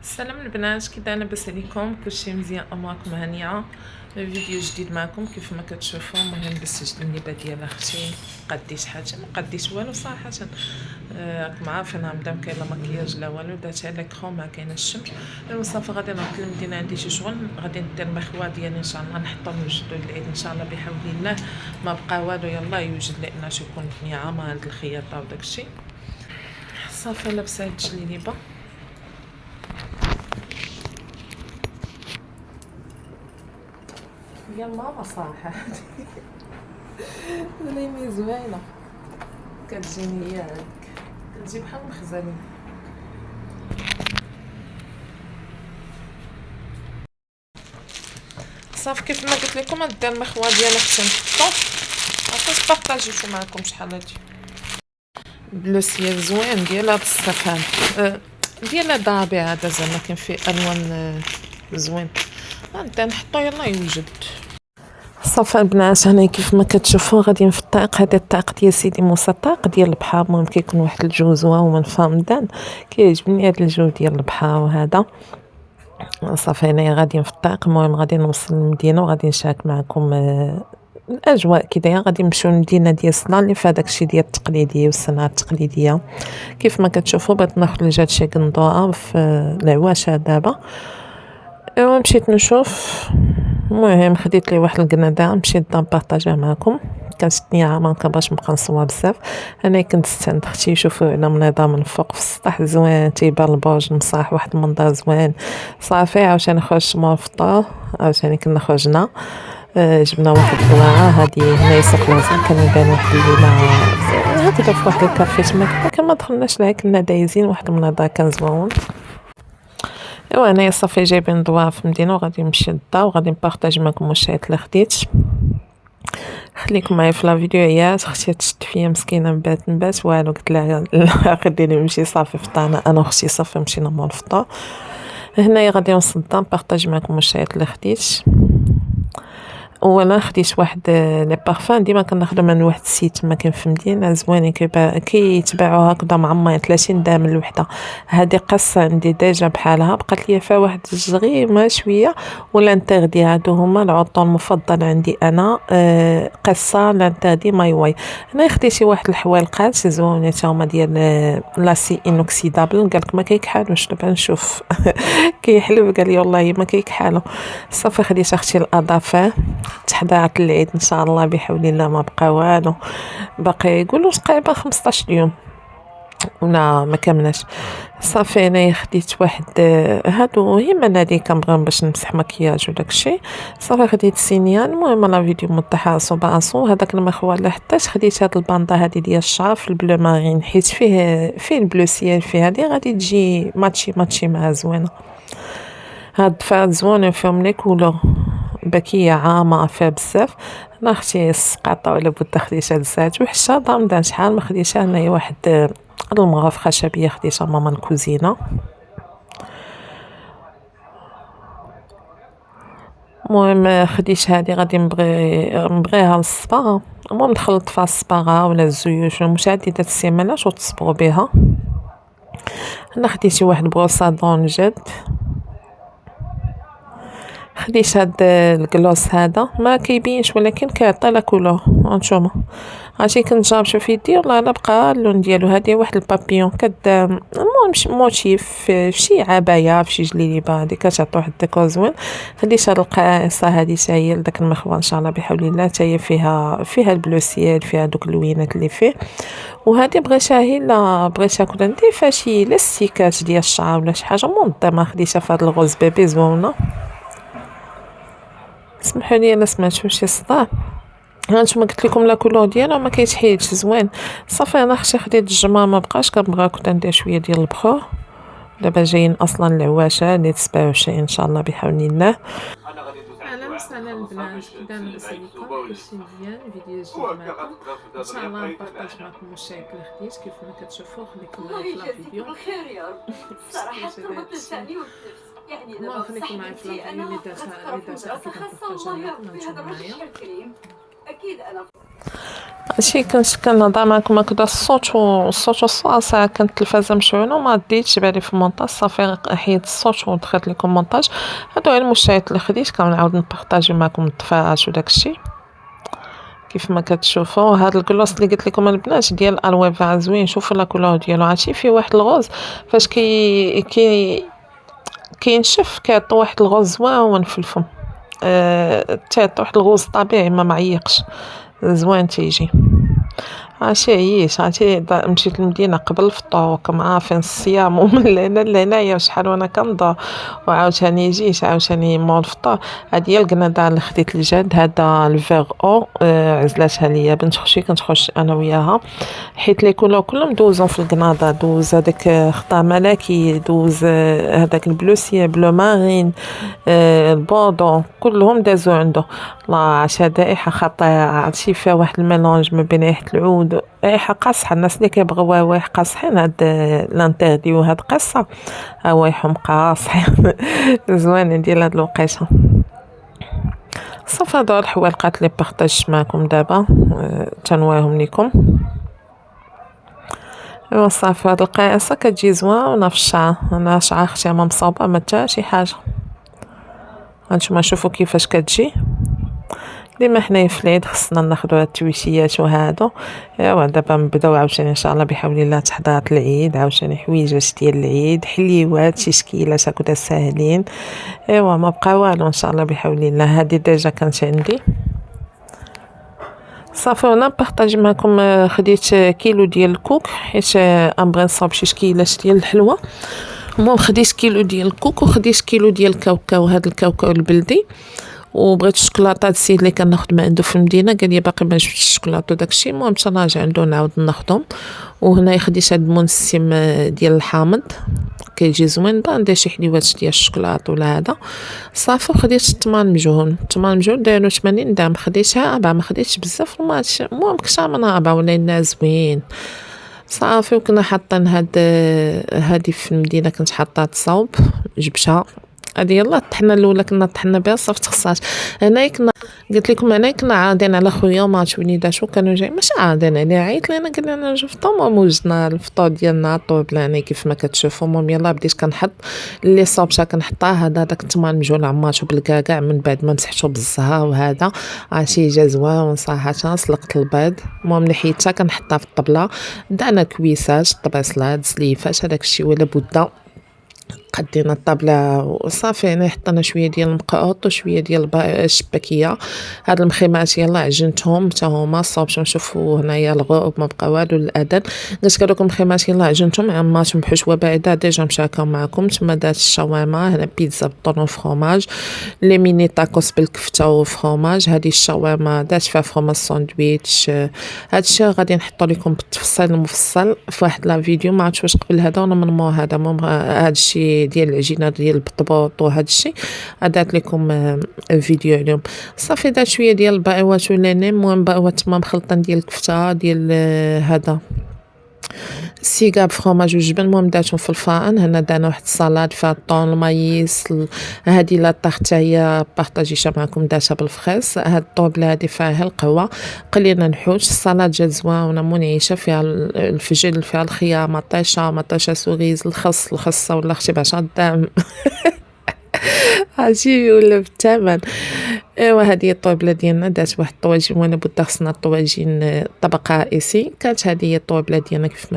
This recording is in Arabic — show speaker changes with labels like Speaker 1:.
Speaker 1: السلام البنات، كي دايره؟ لاباس عليكم؟ كلشي مزيان؟ اموركم هانيه؟ فيديو جديد معكم كيف ما كتشوفوا. المهم بس الليبه ديال اختي قديت حاجه ما قديت والو صراحه. راكم عارفين انا مدام كاين لا مكياج لا والو، درتها لك كرو ما كاينه الشمس. المصطفى غادي نروح للمدينه، عندي شي شغل غادي ندير المخوه ديالي ان شاء الله، نحطو نوجدو العيد ان شاء الله بحول الله. ما بقى والو، يلا يوجد لنا شي يكون نعامه هاد الخياطه وداكشي. صافي لابسه هاد الجليبه. يا ماما صراحة ريمي زوينة، كتجيني هي كتجي بحال مخزنة. صافي كيف ما قلت لكم ندير المخوة ديال اختي نحطو. عرفتو بارطاجيتو معكم شحال هادي بلو سيال زوين ديال هاد الصفان، ديال ضابع هذا زعما كاين فيه الوان زوين. غنبدا نحطو يلا يوجد. صافي البنات، هنا كيف ما كتشوفوا غادي نفطق. هذا الطاق ديال سيدي موسى، الطاق ديال البحر. المهم كيكون واحد الجو زوين من فامدان، كيعجبني هذا الجو ديال البحر وهذا. صافي انا غادي نفطق. المهم غادي نوصل للمدينه وغادي نشارك معكم الاجواء كي دايره. غادي نمشيو للمدينه ديال صنع اللي فيها داكشي ديال التقليديه والصناعه التقليديه. كيف ما كتشوفوا بغيت نخرج هادشي قنطوعه في العواشة دابا. ايوا مشيت نشوف. المهم خديت لي واحد القنادة، مشيت نبارطاجيها معكم. كانت عامة باش نبقى نصور بزاف. انا كنت ستاند اختي يشوفوا على منظر من فوق في السطح زوين، تيبان البرج مصاح، واحد المنظر زوين. صافي عاوتاني خرجت مور الفطور، عاوتاني كنا خرجنا. جبنا واحد البلاعة هادي هنايا سوق لازم. كان يبان واحد الليلة هكذا في واحد الكافي تما، كنا ما دخلناش لها، كنا دايزين. واحد المنظر كان زوين. ايوا انايا صافي جايبين ضوا في المدينه وغادي نمشي للدار وغادي نبارطاجي معكم المشاهد اللي خديت. خليكم معايا في لا فيديو. عيات اختي تشد فيا مسكينه، نبات والو. قلت لها لا خديني نمشي. صافي فطرنا انا واختي، صافي مشينا مول الفطور. هنايا غادي نوصل للدار نبارطاجي معكم المشاهد اللي خديت. وانا خديت واحد لي بارفان ديما كناخذهم من واحد السيت ما كاين في المدينه زوينين، كيتباعوا هكذا معمر 30 درهم الوحده. هذه قصه عندي ديجا بحالها، بقات لي فيها واحد الجغيمه شويه. والانتردي هادو هما العطور المفضل عندي انا. قصه الانتردي ماي واي. انا خديت شي واحد الحوالقات زوينين تا هما ديال لاسي انوكسيدابل. قالك ما كيكحالوش. دابا نشوف كيحلف قال لي والله ما كيكحالو. صافي خديت اختي الاظافر تحضرت العيد ان شاء الله بحول الله. ما بقى والو، باقي يقولوا تقريبا 15 يوم ولا ما كملش. صافي انا خديت واحد هادو هما هادي كنبغيهم باش نمسح مكياج وداكشي. صافي خديت سينيال. المهم لا فيديو متحاصو بعصو. هذاك المخوه اللي حطيت خديت هاد الباندا هادي ديال الشعر في البلو مارين، حيت فيه البلو سيال فيه. هادي غادي تجي ماتشي معها زوينه. هاد فاد زوين فيهم لي كولور بكيه عامه فيها بزاف. انا اختي السقاطه ولا بد خديتها لزات وحشه ضامن شحال ما خديتها. هنايا واحد المغرف خشبيه خديتها ماما الكوزينه. المهم خديت هادي غادي نبغيها للصباغه. المهم نخلط فيها الصباغه ولا الزيوت متعدده السيمانات وتصبغوا بها. انا خديت واحد بروصادون جد. خديت هاد الكلوس هذا ما كيبينش ولكن كيعطي لا كولور. هانتوما عرفتي كنت جابته في يدي والله الا بقى اللون ديالو. هادي واحد البابيون المهم موتيف في شي عبايه في شي جليبه هادي كتعطي واحد الديكور زوين. خديت هاد القصه هادي حتى هي لداك المخوه ان شاء الله بحول الله. حتى هي فيها البلو سيال، فيها دوك اللوينات اللي فيه. وهادي بغيتها هي لا بغيتها كون ندير فيها شي لاستيكات ديال الشعر ولا شي حاجه منظمه. خديتها في هاد الغوز بيبي زوينه. سمحوا لي انا سمعت شي صداع. هانتوما قلت لكم لا كولور ديالها ما كيتحيدش زوين. صافي انا اختي خديت الجمعه ما بقاش كنبغى كنت ندير شويه ديال البخور. دابا جايين اصلا العواشة اللي 27 ان شاء الله بحول الله. اهلا وسهلا البنات، كي لاباس عليكم؟ كلشي مزيان؟ فيديو جديد معكم ان شاء الله. نبارطاج معكم المشاهد اللي خديت. كيف ما كتشوفوا خليكم معايا في الفيديو.
Speaker 2: بالخير يا رب. صراحة تنساني وبدرت يعني
Speaker 1: ما خليكم معايا في الفيديو اللي درتها
Speaker 2: دراسة خاصة والله بهذا الرجل الكريم. أكيد أنا
Speaker 1: هادشي كنت كنهضر معاكم هكذا الصوت والصوت ساعة كانت التلفازة مشعولة وما ديتش بالي في المونتاج، صافي حيدت الصوت ودخلت لكم مونتاج. هادو هي المشاهدات اللي خديت، كنعاود نبارطاجي معاكم التفاعلات وداكشي كيف ما كتشوفوا. هاد الكلوس اللي قلت لكم البنات ديال الويفا زوين، شوفوا لا كولور ديالو، عرفتي فيه واحد الغوز فاش كينشف كيعطي واحد الغوز زوين في الفم. تعطي واحد الغوز طبيعي ما معيقش، زوين تيجي. عرفتي مشيت للمدينة قبل الفطور وكم عارفين الصيام ومن لهنا لهنايا وشحال وانا كنضر وعاوتاني جيت عاوتاني مول الفطور. هادي هي الكنادا اللي خديت الجد، هذا الفيغ او عزلاتها ليا بنت خشي كنت خش انا وياها، حيت لي كلهم دوزون في الكنادا. دوز هذاك خطا ملكي، دوز هذاك البلوسيه بلو مارين، البوردو كلهم دازو عنده. الله عاش رائحة خطيرة، عرفتي فيها واحد الميلونج ما بين ريحة العود ريحة قاصحة. الناس اللي كيبغيو روايح قاصحين هاد لانترديو هاد قصة روايحهم قاصحين زوينين ديال هاد الوقيته. صافي هادو الحوالقات اللي بارطاجت معكم دابا تنوريهم ليكم. ايوا صافي هاد القياسة كتجي زوينة في الشعر، انا شعر اختي ما مصوبة ما حتى شي حاجة. هانتوما شوفوا كيفاش كتجي. ديما حنايا في العيد خصنا ناخدو هاد التويشيات وهادو. ايوا دابا نبداو عاوتاني ان شاء الله بحول الله تحضيرات العيد، عاوتاني حويجات ديال العيد، حليوات شي شكيلات هكذا ساهلين. ايوا ما بقى والو ان شاء الله بحول الله. هادي ديجا كانت عندي صافي. وانا بارطاجي معكم خديت كيلو ديال الكوك حيت نبغي نصاوب شي شكيلات ديال الحلوى. المهم خديت كيلو ديال الكوك وخديت كيلو ديال الكاوكاو، هاد الكاوكاو البلدي. وبغيت الشوكولاطه السيد اللي كناخد من عنده في المدينه قال لي باقي ما جبتش الشوكولاط وداكشي، المهم تنراجع عنده نعاود ناخدهم. وهنا خديت هاد المنسم ديال الحامض كيجي زوين، ندير شي حليوات ديال الشوكولاط ولا هذا. صافي خديت الطمان مجهول دايرو 80 درهم، خديتها 4 ما خديتش بزاف المهم كثر من 4 ولا زوين. صافي وكنا حاطين هادي في المدينه كنت حاطاها تصاوب جبتها. هادي يلا الطحنه الاولى كنا طحنا بها صافي تخصات. هنايا كنا قلت لكم هنايا كنا عارضين على خويا ومات وليداتو كانوا جايين، ماشي عارضين عليه، عيط لينا قال لنا نجي فطور. وجدنا الفطور ديالنا طوب لنا كيف ما كتشوفوا. المهم يلا بديت كنحط اللي صوبتها كنحطها. هذا داك الطمان مجهول عماتو بالكاكاع من بعد ما مسحتو بالزهر وهذا عرفتي جا زوين صراحه. سلقت البيض، المهم اللي حيدتها كنحطها في الطبله، درنا كويسات طبيصلات زليفات هذاك الشيء ولا بوده. قدينا الطابله وصافي. هنا حطينا شويه ديال المقعوط وشويه ديال الشباكيه. هاد المخيمات يلا عجنتهم حتى هما صوبتهم. شوفوا هنايا الغروب ما بقى والو الاذان. قلت هذوك المخيمات يلا عجنتهم عماتهم بحشوه بعيده ديجا مشاكا معكم. تما دات الشاورما، هنا بيتزا بالطون وفرomage، لي ميني تاكوس بالكفته وفرomage. هذه الشاورما دات فيها فرomage ساندويتش. هادشي غادي نحطو لكم بالتفصيل المفصل في واحد لا فيديو، ما عرفتش واش قبل هذا ولا من مور هذا. المهم هادشي ديال العجينه ديال البطبوط وهذا الشيء درت لكم فيديو عليهم. صافي درت شويه ديال البقوات ولاني، المهم بقوات تما مخلطين ديال الكفته ديال هذا سيغاب فرomage وجبن. المهم درتهم في الفران. هنا درنا واحد السلطه فيها الطون المايس. هذه لا طاغت هي بارطاجيتها معكم درتها بالفخيص. هاد الطوبله هذه فيها القهوه قلينا الحوت. السلطه جات زوينه منعشه فيها الفجل فيها الخيار مطيشه سوريز الخصه ولا اختي ب10 درهم عجيب ولا بالثمن. ايوا هذه الطوبله ديالنا دات واحد الطواجن وانا بدا خصنا الطواجن طبق رئيسي. كانت هذه هي الطوبله ديالنا كيف ما